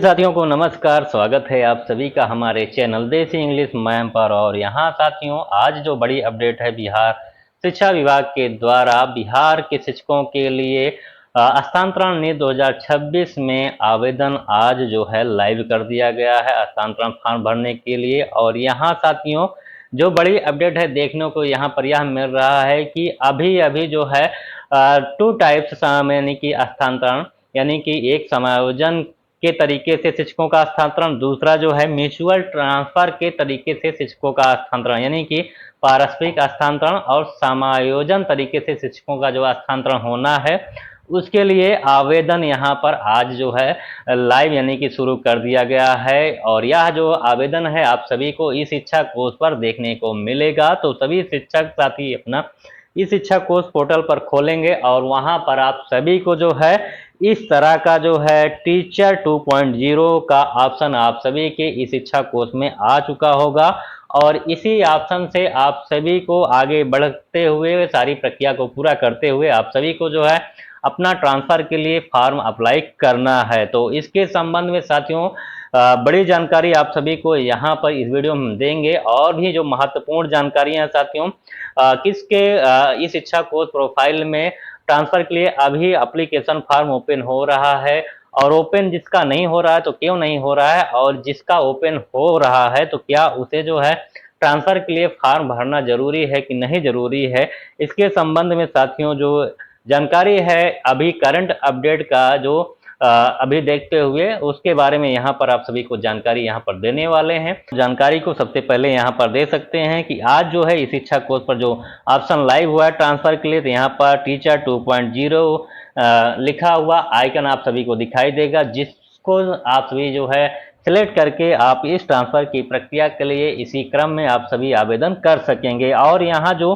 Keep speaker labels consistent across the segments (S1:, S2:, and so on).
S1: साथियों को नमस्कार। स्वागत है आप सभी का हमारे चैनल देसी इंग्लिश मैम पर। और यहाँ साथियों आज जो बड़ी अपडेट है, बिहार शिक्षा विभाग के द्वारा बिहार के शिक्षकों के लिए स्थानांतरण नीति 2026 में आवेदन आज जो है लाइव कर दिया गया है स्थानांतरण फॉर्म भरने के लिए। और यहाँ साथियों जो बड़ी अपडेट है देखने को यहाँ पर यह मिल रहा है कि अभी अभी जो है टू टाइप्स यानी कि स्थानांतरण, यानी कि एक समायोजन के तरीके से शिक्षकों का स्थानांतरण, दूसरा जो है म्यूचुअल ट्रांसफर के तरीके से शिक्षकों का स्थानांतरण, यानी कि पारस्परिक स्थानांतरण और समायोजन तरीके से शिक्षकों का जो स्थानांतरण होना है उसके लिए आवेदन यहाँ पर आज जो है लाइव यानी कि शुरू कर दिया गया है। और यह जो आवेदन है आप सभी को इस शिक्षा कोष पर देखने को मिलेगा। तो सभी शिक्षक साथी अपना इस शिक्षा कोष पोर्टल पर खोलेंगे और वहां पर आप सभी को जो है इस तरह का जो है टीचर 2.0 का ऑप्शन आप सभी के इस शिक्षा कोष में आ चुका होगा। और इसी ऑप्शन से आप सभी को आगे बढ़ते हुए सारी प्रक्रिया को पूरा करते हुए आप सभी को जो है अपना ट्रांसफर के लिए फॉर्म अप्लाई करना है। तो इसके संबंध में साथियों बड़ी जानकारी आप सभी को यहाँ पर इस वीडियो में देंगे। और भी जो महत्वपूर्ण जानकारियां साथियों किसके इस शिक्षा कोष प्रोफाइल में ट्रांसफर के लिए अभी एप्लीकेशन फॉर्म ओपन हो रहा है, और ओपन जिसका नहीं हो रहा है तो क्यों नहीं हो रहा है, और जिसका ओपन हो रहा है तो क्या उसे जो है ट्रांसफर के लिए फॉर्म भरना जरूरी है कि नहीं जरूरी है, इसके संबंध में साथियों जो जानकारी है अभी करंट अपडेट का जो अभी देखते हुए उसके बारे में यहाँ पर आप सभी को जानकारी यहाँ पर देने वाले हैं। जानकारी को सबसे पहले यहाँ पर दे सकते हैं कि आज जो है इस शिक्षा कोष पर जो ऑप्शन लाइव हुआ है ट्रांसफर के लिए, तो यहाँ पर टीचर 2.0 लिखा हुआ आइकन आप सभी को दिखाई देगा, जिसको आप सभी जो है सिलेक्ट करके आप इस ट्रांसफर की प्रक्रिया के लिए इसी क्रम में आप सभी आवेदन कर सकेंगे। और यहाँ जो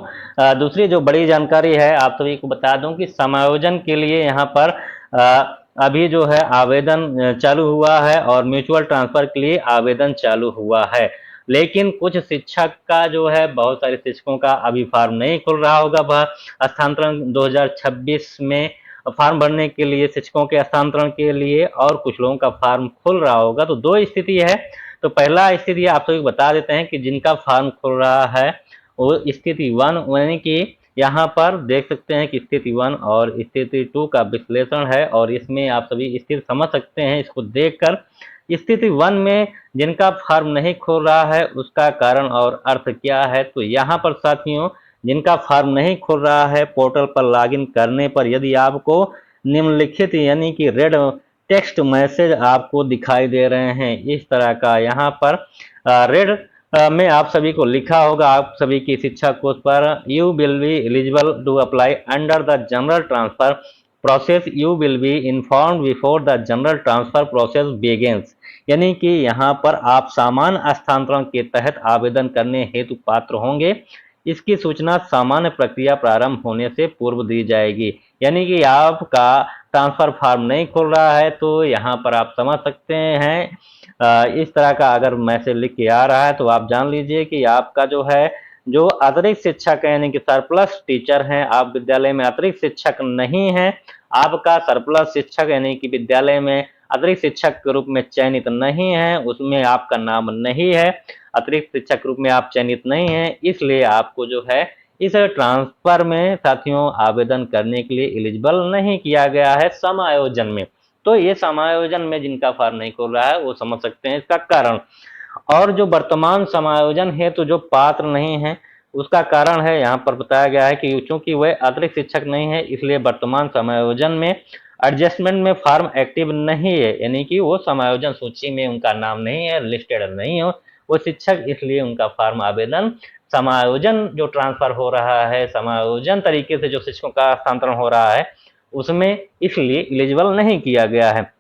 S1: दूसरी जो बड़ी जानकारी है आप सभी को बता दूं कि समायोजन के लिए यहाँ पर अभी जो है आवेदन चालू हुआ है और म्यूचुअल ट्रांसफर के लिए आवेदन चालू हुआ है। लेकिन कुछ शिक्षक का जो है बहुत सारे शिक्षकों का अभी फॉर्म नहीं खुल रहा होगा, वह स्थानांतरण 2026 में फॉर्म भरने के लिए शिक्षकों के स्थानांतरण के लिए, और कुछ लोगों का फॉर्म खुल रहा होगा। तो दो स्थिति है। तो पहला स्थिति आप सभी बता देते हैं कि जिनका फॉर्म खुल रहा है वो स्थिति 1, यानी कि यहाँ पर देख सकते हैं कि स्थिति 1 और स्थिति 2 का विश्लेषण है, और इसमें आप सभी स्थिति समझ सकते हैं इसको देखकर। स्थिति 1 में जिनका फॉर्म नहीं खुल रहा है उसका कारण और अर्थ क्या है, तो यहाँ पर साथियों जिनका फॉर्म नहीं खुल रहा है पोर्टल पर लॉगिन करने पर यदि आपको निम्नलिखित यानी कि रेड टेक्स्ट मैसेज आपको दिखाई दे रहे हैं इस तरह का, यहाँ पर रेड में आप सभी को लिखा होगा आप सभी की शिक्षा कोष पर you will be eligible to apply under the general transfer process, you will be informed before the general transfer process begins, यानी कि यहाँ पर आप सामान्य स्थानांतरण के तहत आवेदन करने हेतु पात्र होंगे। इसकी सूचना सामान्य प्रक्रिया प्रारंभ होने से पूर्व दी जाएगी। यानी कि आपका ट्रांसफर फॉर्म नहीं खुल रहा है तो यहाँ पर आप समझ सकते हैं इस तरह का अगर मैसेज लिख के आ रहा है तो आप जान लीजिए कि आपका जो है जो अतिरिक्त शिक्षक है यानी कि सरप्लस टीचर हैं, आप विद्यालय में अतिरिक्त शिक्षक नहीं हैं, आपका सरप्लस शिक्षक यानी कि विद्यालय में अतिरिक्त शिक्षक के रूप में चयनित नहीं है, उसमें आपका नाम नहीं है, अतिरिक्त शिक्षक रूप में आप चयनित नहीं हैं, इसलिए आपको जो है इस ट्रांसफर में साथियों आवेदन करने के लिए एलिजिबल नहीं किया गया है समायोजन में। तो ये समायोजन में जिनका फॉर्म नहीं खुल रहा है वो समझ सकते हैं इसका कारण। और जो वर्तमान समायोजन है तो जो पात्र नहीं है उसका कारण है यहाँ पर बताया गया है कि चूंकि वह अतिरिक्त शिक्षक नहीं है इसलिए वर्तमान समायोजन में एडजस्टमेंट में फॉर्म एक्टिव नहीं है, यानी कि वो समायोजन सूची में उनका नाम नहीं है, लिस्टेड नहीं हो वो शिक्षक, इसलिए उनका फॉर्म आवेदन समायोजन जो ट्रांसफर हो रहा है समायोजन तरीके से जो शिक्षकों का स्थानांतरण हो रहा है उसमें इसलिए एलिजिबल नहीं किया गया है।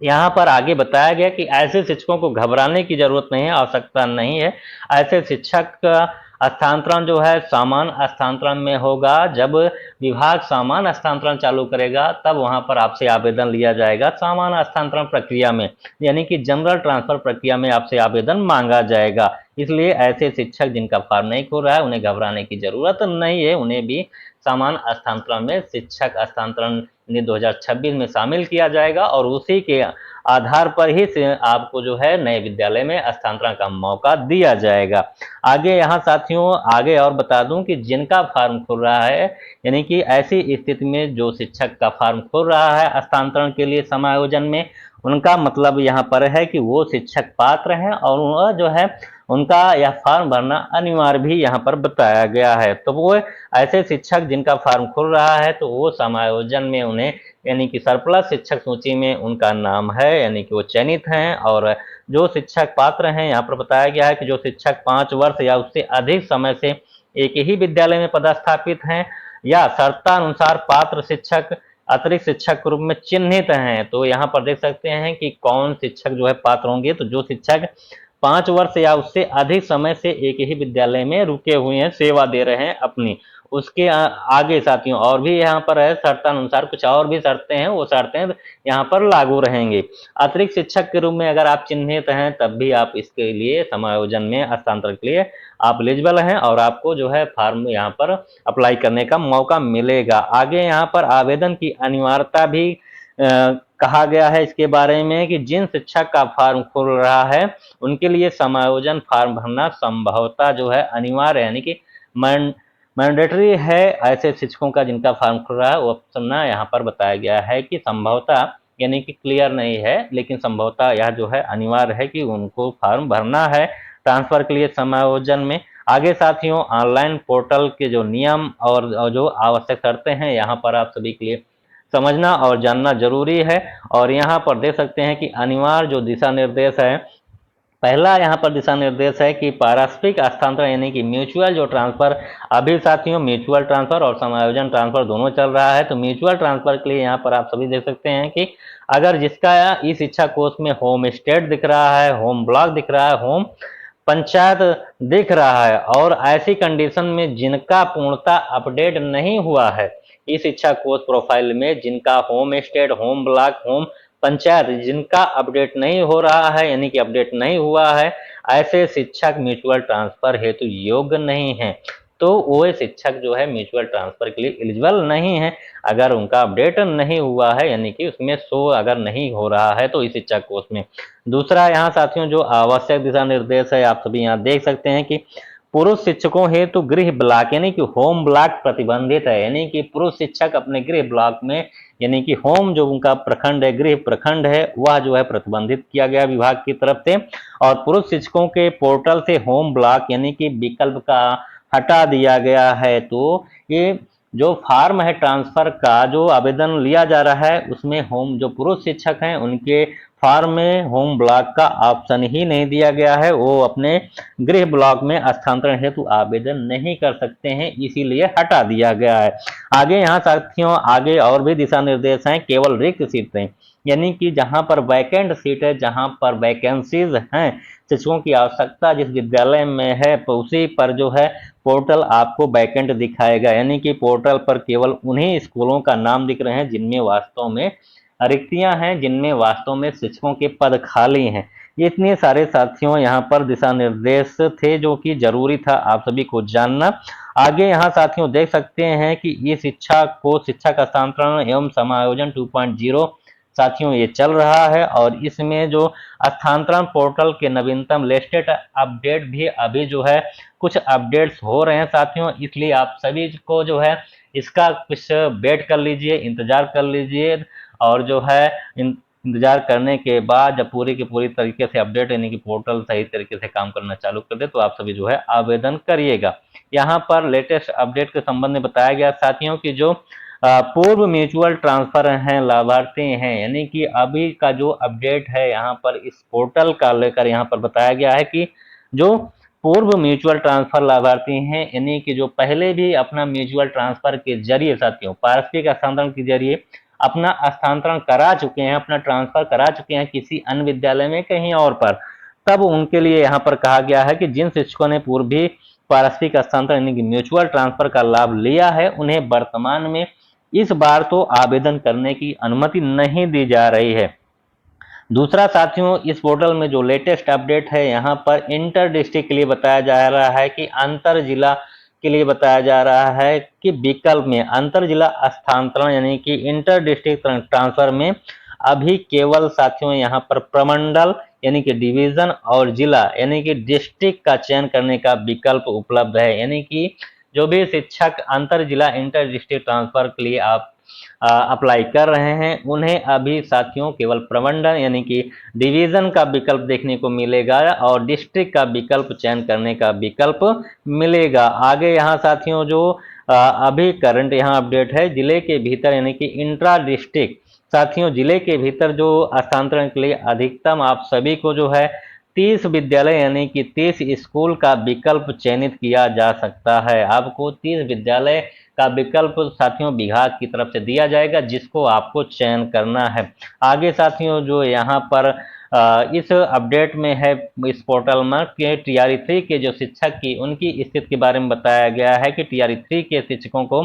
S1: यहाँ पर आगे बताया गया कि ऐसे शिक्षकों को घबराने की जरूरत नहीं है, आवश्यकता नहीं है। ऐसे शिक्षक का स्थानांतरण जो है सामान्य स्थानांतरण में होगा। जब विभाग सामान्य स्थानांतरण चालू करेगा तब वहां पर आपसे आवेदन लिया जाएगा सामान्य स्थानांतरण प्रक्रिया में, यानी कि जनरल ट्रांसफर प्रक्रिया में आपसे आवेदन मांगा जाएगा। इसलिए ऐसे शिक्षक जिनका फॉर्म नहीं खुल रहा है उन्हें घबराने की जरूरत नहीं है, उन्हें भी समान स्थानांतरण में शिक्षक स्थानांतरण 2026 में शामिल किया जाएगा और उसी के आधार पर ही आपको जो है नए विद्यालय में स्थानांतरण का मौका दिया जाएगा। आगे यहाँ साथियों आगे और बता दूं कि जिनका फॉर्म खुल रहा है, यानी कि ऐसी स्थिति में जो शिक्षक का फॉर्म खुल रहा है स्थानांतरण के लिए समायोजन में, उनका मतलब यहाँ पर है कि वो शिक्षक पात्र हैं और वह जो है उनका यह फॉर्म भरना अनिवार्य भी यहाँ पर बताया गया है। तो वो ऐसे शिक्षक जिनका फॉर्म खुल रहा है तो वो समायोजन में उन्हें यानी कि सरप्लस शिक्षक सूची में उनका नाम है, यानी कि वो चयनित हैं। और जो शिक्षक पात्र हैं यहाँ पर बताया गया है कि जो शिक्षक 5 वर्ष या उससे अधिक समय से एक ही विद्यालय में पदस्थापित हैं या शर्तानुसार पात्र शिक्षक अतिरिक्त शिक्षक के रूप में चिन्हित हैं। तो यहाँ पर देख सकते हैं कि कौन शिक्षक जो है पात्र होंगे, तो जो शिक्षक 5 वर्ष या उससे अधिक समय से एक ही विद्यालय में रुके हुए हैं, सेवा दे रहे हैं अपनी। उसके आगे साथियों और भी यहाँ पर है शर्तानुसार कुछ और भी शर्तें हैं, वो शर्तें यहाँ पर लागू रहेंगी। अतिरिक्त शिक्षक के रूप में अगर आप चिन्हित हैं तब भी आप इसके लिए समायोजन में हस्तांतरण के लिए आप एलिजिबल हैं और आपको जो है फॉर्म यहाँ पर अप्लाई करने का मौका मिलेगा। आगे यहाँ पर आवेदन की अनिवार्यता भी कहा गया है इसके बारे में कि जिन शिक्षक का फॉर्म खुल रहा है उनके लिए समायोजन फॉर्म भरना संभवतः जो है अनिवार्य है, यानी कि मैंडेटरी है। ऐसे शिक्षकों का जिनका फॉर्म खुल रहा है वो ऑप्शन यहाँ पर बताया गया है कि संभवतः यानी कि क्लियर नहीं है, लेकिन संभवतः यह जो है अनिवार्य है कि उनको फॉर्म भरना है ट्रांसफर के लिए समायोजन में। आगे साथियों ऑनलाइन पोर्टल के जो नियम और जो आवश्यक शर्तें हैं यहाँ पर आप सभी के लिए समझना और जानना जरूरी है। और यहाँ पर देख सकते हैं कि अनिवार्य जो दिशा निर्देश है, पहला यहाँ पर दिशा निर्देश है कि पारस्परिक हस्तांतरण यानी कि म्यूचुअल जो ट्रांसफर, अभी साथियों म्यूचुअल ट्रांसफर और समायोजन ट्रांसफर दोनों चल रहा है। तो म्यूचुअल ट्रांसफर के लिए यहाँ पर आप सभी देख सकते हैं कि अगर जिसका इस शिक्षा कोर्स में होम स्टेट दिख रहा है, होम ब्लॉक दिख रहा है, होम पंचायत दिख रहा है और ऐसी कंडीशन में जिनका पूर्णता अपडेट नहीं हुआ है इस शिक्षा कोर्स प्रोफाइल में, जिनका home state, home block, home panchayat जिनका अपडेट नहीं हो रहा है यानी कि अपडेट नहीं हुआ है, ऐसे शिक्षक म्यूचुअल ट्रांसफर हेतु योग्य नहीं है। तो वो शिक्षक जो है म्यूचुअल ट्रांसफर के लिए एलिजिबल नहीं है अगर उनका अपडेट नहीं हुआ है, यानी कि उसमें शो अगर नहीं हो रहा है तो इस शिक्षा कोर्स में। दूसरा यहाँ साथियों जो आवश्यक दिशा निर्देश है आप सभी यहाँ देख सकते हैं कि पुरुष शिक्षकों हेतु गृह ब्लॉक यानी कि होम ब्लॉक प्रतिबंधित है, यानी कि पुरुष शिक्षक अपने गृह ब्लॉक में यानी कि होम जो उनका प्रखंड है, गृह प्रखंड है, वह जो है प्रतिबंधित किया गया विभाग की तरफ से। और पुरुष शिक्षकों के पोर्टल से होम ब्लॉक यानी कि विकल्प का हटा दिया गया है। तो ये जो फॉर्म है ट्रांसफर का जो आवेदन लिया जा रहा है उसमें होम जो पुरुष शिक्षक हैं उनके फॉर्म में होम ब्लॉक का ऑप्शन ही नहीं दिया गया है, वो अपने गृह ब्लॉक में स्थानांतरण हेतु आवेदन नहीं कर सकते हैं, इसीलिए हटा दिया गया है। आगे यहाँ साथियों आगे और भी दिशा निर्देश हैं, केवल रिक्त सीटें यानी कि जहां पर वैकेंट सीट है, जहां पर वैकेंसीज हैं, शिक्षकों की आवश्यकता जिस विद्यालय में है तो उसी पर जो है पोर्टल आपको वैकेंट दिखाएगा, यानी कि पोर्टल पर केवल उन्हीं स्कूलों का नाम दिख रहे हैं जिनमें वास्तव में रिक्तियां हैं, जिनमें वास्तव में शिक्षकों के पद खाली हैं। ये इतने सारे साथियों यहाँ पर दिशा निर्देश थे जो कि जरूरी था आप सभी को जानना। आगे यहाँ साथियों देख सकते हैं कि ये शिक्षा को शिक्षक हस्तांतरण एवं समायोजन 2.0 साथियों ये चल रहा है और इसमें जो स्थानांतरण पोर्टल के नवीनतम लेटेस्ट अपडेट भी अभी जो है कुछ अपडेट्स हो रहे हैं साथियों, इसलिए आप सभी को जो है इसका कुछ वेट कर लीजिए, इंतजार कर लीजिए और जो है इंतजार करने के बाद जब पूरी की पूरी तरीके से अपडेट यानी कि पोर्टल सही तरीके से काम करना चालू कर दे तो आप सभी जो है आवेदन करिएगा। यहाँ पर लेटेस्ट अपडेट के संबंध में बताया गया साथियों की जो पूर्व म्यूचुअल ट्रांसफर हैं लाभार्थी हैं, यानी कि अभी का जो अपडेट है यहाँ पर इस पोर्टल का लेकर यहाँ पर बताया गया है कि जो पूर्व म्यूचुअल ट्रांसफर लाभार्थी हैं यानी कि जो पहले भी अपना म्यूचुअल ट्रांसफर के जरिए साथियों पारस्परिक हस्तांतरण के जरिए अपना स्थानांतरण करा चुके हैं, अपना ट्रांसफर करा चुके हैं किसी अन्य विद्यालय में कहीं और पर, तब उनके लिए यहाँ पर कहा गया है कि जिन शिक्षकों ने पूर्व भी पारस्परिक हस्तांतरण यानी कि म्यूचुअल ट्रांसफर का लाभ लिया है उन्हें वर्तमान में इस बार तो आवेदन करने की अनुमति नहीं दी जा रही है। दूसरा साथियों, इस पोर्टल में जो लेटेस्ट अपडेट है यहाँ पर इंटर डिस्ट्रिक्ट के लिए बताया जा रहा है कि अंतर जिला के लिए बताया जा रहा है कि विकल्प में अंतर जिला स्थानांतरण यानी कि इंटर डिस्ट्रिक्ट ट्रांसफर में अभी केवल साथियों यहाँ पर प्रमंडल यानी कि डिवीजन और जिला यानी कि डिस्ट्रिक्ट का चयन करने का विकल्प उपलब्ध है। यानी कि जो भी शिक्षक अंतर जिला इंटर डिस्ट्रिक्ट ट्रांसफर के लिए आप अप्लाई कर रहे हैं उन्हें अभी साथियों केवल प्रमंडल यानी कि डिवीजन का विकल्प देखने को मिलेगा और डिस्ट्रिक्ट का विकल्प चयन करने का विकल्प मिलेगा। आगे यहाँ साथियों जो अभी करंट यहाँ अपडेट है जिले के भीतर यानी कि इंट्रा डिस्ट्रिक्ट साथियों जिले के भीतर जो स्थानांतरण के लिए अधिकतम आप सभी को जो है 30 विद्यालय यानी कि 30 स्कूल का विकल्प चयनित किया जा सकता है। आपको 30 विद्यालय का विकल्प साथियों विभाग की तरफ से दिया जाएगा जिसको आपको चयन करना है। आगे साथियों जो यहाँ पर इस अपडेट में है इस पोर्टल में कि टीआरई 3 के जो शिक्षक की उनकी स्थिति के बारे में बताया गया है कि टीआरई 3 के शिक्षकों को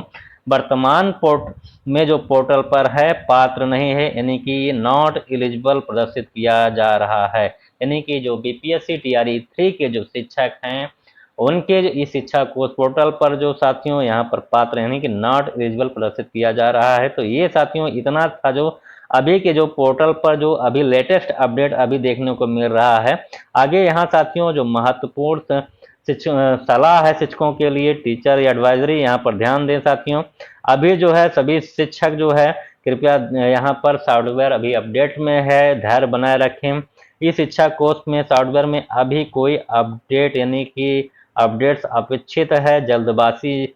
S1: वर्तमान पोर्ट में जो पोर्टल पर है पात्र नहीं है यानी कि नॉट एलिजिबल प्रदर्शित किया जा रहा है। यानी कि जो बीपीएससी टीआरई 3 के जो शिक्षक हैं उनके इस शिक्षा कोर्स पोर्टल पर जो साथियों यहाँ पर पात्र यानी कि नॉट एलिजिबल प्रदर्शित किया जा रहा है। तो ये साथियों इतना था जो अभी के जो पोर्टल पर जो अभी लेटेस्ट अपडेट अभी देखने को मिल रहा है। आगे यहाँ साथियों जो महत्वपूर्ण सलाह है शिक्षकों के लिए टीचर एडवाइजरी यहाँ पर ध्यान दें साथियों। अभी जो है सभी शिक्षक जो है कृपया यहाँ पर सॉफ्टवेयर अभी अपडेट में है, धैर्य बनाए रखें। इस शिक्षा कोर्स में सॉफ्टवेयर में अभी कोई अपडेट यानी कि अपडेट्स अपेक्षित है, जल्दबाजी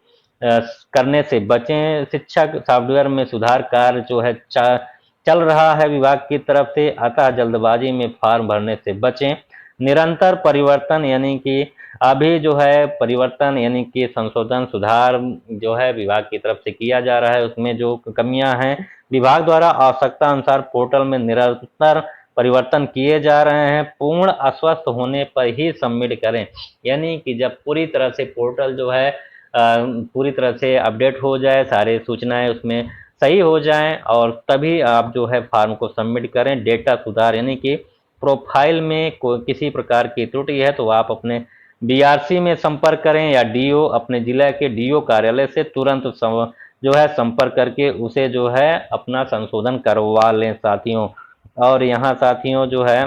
S1: करने से बचें। शिक्षक सॉफ्टवेयर में सुधार कार्य जो है चल रहा है विभाग की तरफ से, अतः जल्दबाजी में फॉर्म भरने से बचें। निरंतर परिवर्तन यानी कि अभी जो है परिवर्तन यानी कि संशोधन सुधार जो है विभाग की तरफ से किया जा रहा है, उसमें जो कमियां हैं विभाग द्वारा आवश्यकता अनुसार पोर्टल में निरंतर परिवर्तन किए जा रहे हैं। पूर्ण अस्वस्थ होने पर ही सबमिट करें यानी कि जब पूरी तरह से पोर्टल जो है पूरी तरह से अपडेट हो जाए, सारे सूचनाएं उसमें सही हो जाएं और तभी आप जो है फॉर्म को सबमिट करें। डेटा सुधार यानी कि प्रोफाइल में कोई किसी प्रकार की त्रुटि है तो आप अपने बीआरसी में संपर्क करें या डीओ अपने जिला के डीओ कार्यालय से तुरंत जो है संपर्क करके उसे जो है अपना संशोधन करवा लें साथियों। और यहाँ साथियों जो है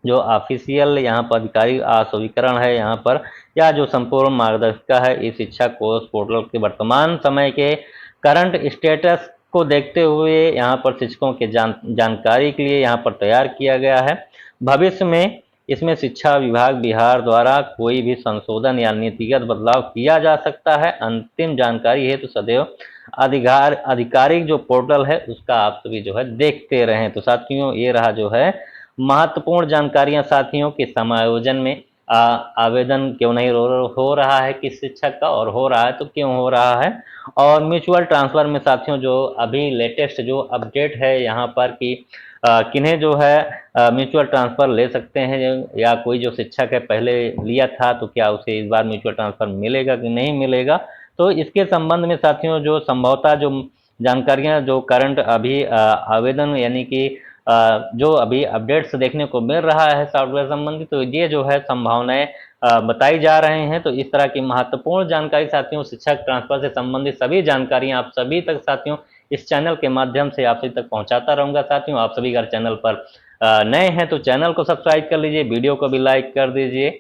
S1: जो ऑफिशियल यहाँ पर अधिकारी स्वीकरण है यहाँ पर या जो संपूर्ण मार्गदर्शिका है इस शिक्षा कोर्स पोर्टल के वर्तमान समय के करंट स्टेटस को देखते हुए यहाँ पर शिक्षकों के जानकारी के लिए यहाँ पर तैयार किया गया है। भविष्य में इसमें शिक्षा विभाग बिहार द्वारा कोई भी संशोधन या नीतिगत बदलाव किया जा सकता है। अंतिम जानकारी है तो सदैव आधिकारिक जो पोर्टल है उसका आप सभी जो है देखते रहें। तो साथियों ये रहा जो है महत्वपूर्ण जानकारियां साथियों के समायोजन में आवेदन क्यों नहीं हो रहा है किस शिक्षक का और हो रहा है तो क्यों हो रहा है। और म्यूचुअल ट्रांसफर में साथियों जो अभी लेटेस्ट जो अपडेट है यहाँ पर कि किन्हें जो है म्यूचुअल ट्रांसफर ले सकते हैं या कोई जो शिक्षक है पहले लिया था तो क्या उसे इस बार म्यूचुअल ट्रांसफर मिलेगा कि नहीं मिलेगा। तो इसके संबंध में साथियों जो संभवतः जो जानकारियां जो करंट अभी आवेदन यानी कि जो अभी अपडेट्स देखने को मिल रहा है सॉफ्टवेयर संबंधी तो ये जो है संभावनाएं बताई जा रहे हैं। तो इस तरह की महत्वपूर्ण जानकारी साथियों शिक्षक ट्रांसफर से संबंधित सभी जानकारियां आप सभी तक साथियों इस चैनल के माध्यम से आप सभी तक पहुंचाता रहूंगा। साथियों आप सभी अगर चैनल पर नए हैं तो चैनल को सब्सक्राइब कर लीजिए, वीडियो को भी लाइक कर दीजिए